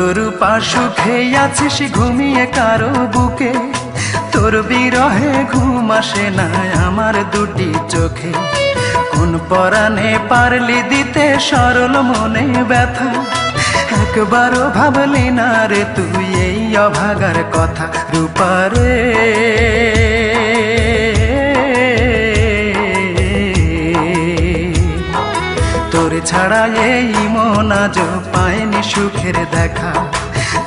তোর পাশুখে আছিস ঘুমিয়ে কারো বুকে, তোর বিরহে ঘুম আসে না আমার দুটি চোখে। কোন পরাণে পারলি দিতে সরল মনে ব্যথা, একবারও ভাবলি না রে তুই এই অভাগার কথা। রূপারে তোর ছাড়া এই মন আজ পায়নি সুখের দেখা,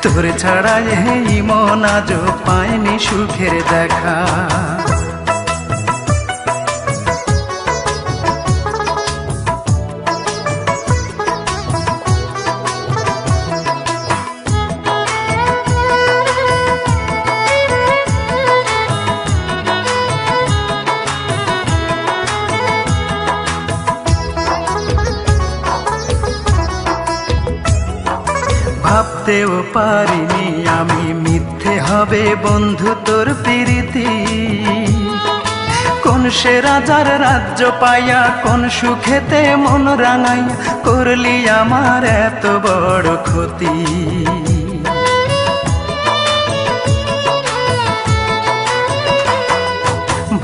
তোর ছাড়া এই মন আজ পায়নি সুখের দেখা। ভাবতেও পারিনি আমি মিথ্যে হবে বন্ধু তোর প্রীতি। কোন সে রাজার রাজ্য পাইয়া কোন সুখেতে মন রাঙাইয়া করলি আমার এত বড় ক্ষতি।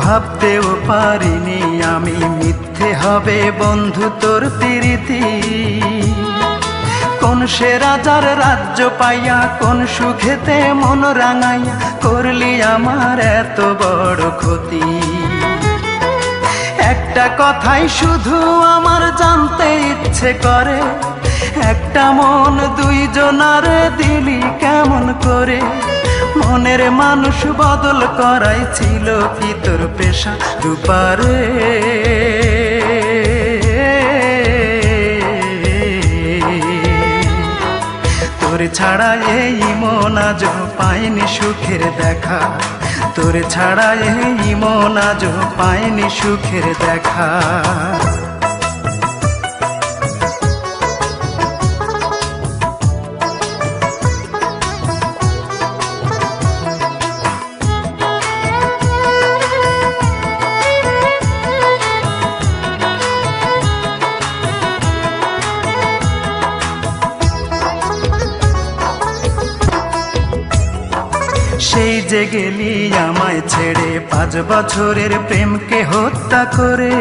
ভাবতেও পারিনি আমি মিথ্যে হবে বন্ধু তোর প্রীতি। কোন সে রাজার রাজ্য পাইয়া কোন সুখেতে মন রাঙাইয়া করলি আমার এত বড় ক্ষতি। একটা কথাই শুধু আমার জানতে ইচ্ছে করে, একটা মন দুইজনার দিলি কেমন করে। মনের মানুষ বদল করাই ছিল কি তোর পেশা। রূপারে তোর ছাড়া এই মন আজ পায়নি সুখের দেখা, তোর ছাড়া এই মন আজ পায়নি সুখের দেখা। সেই যে গেলি আমায় ছেড়ে 5 বছরের প্রেমকে হত্যা করে,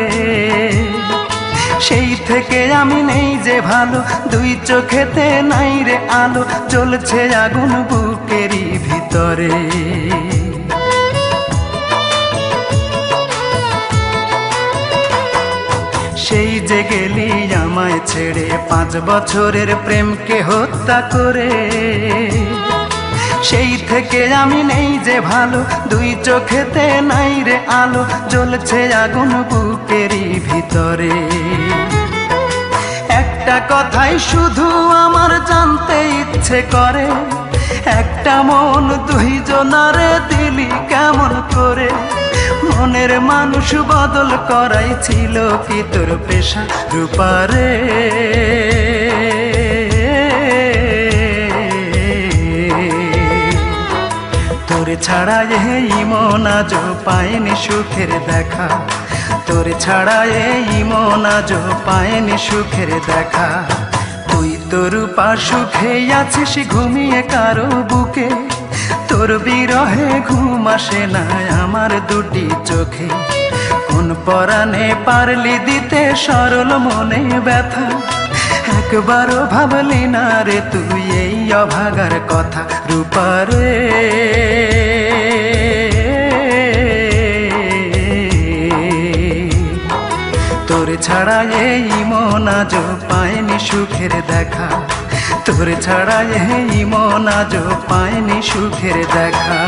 সেই থেকে আমি নেই যে ভালো, দুই চোখেতে নাই রে আলো, জ্বলছে আগুন বুকেরই ভিতরে। সেই যে গেলি আমায় ছেড়ে 5 বছরের প্রেমকে হত্যা করে, সেই থেকে আমি নেই যে ভালো, দুই চোখেতে নাই রে আলো, জ্বলছে আগুন বুকেরই ভিতরে। একটা কথাই শুধু আমার জানতে ইচ্ছে করে, একটা মন দুইজনারে দিলি কেমন করে। মনের মানুষ বদল করাই ছিল কি তোর পেশা। রূপারে তোর ছাড়া এই মন আজ পায়নি সুখের দেখা, তোর ছাড়া এই মন আজ পায়নি সুখের দেখা। তুই তোর পাশুখে আছিস ঘুমিয়ে কারো বুকে, তোর বিরহে ঘুম আসে না আমার দুটি চোখে। কোন পরাণে পারলি দিতে সরল মনে ব্যথা, একবারও ভাবলি না রে তুই এই অভাগার কথা। রূপারে তোর ছাড়া এই মন আজ পায়নি সুখের দেখা, তোর ছাড়া এই মন আজ পায়নি সুখের দেখা।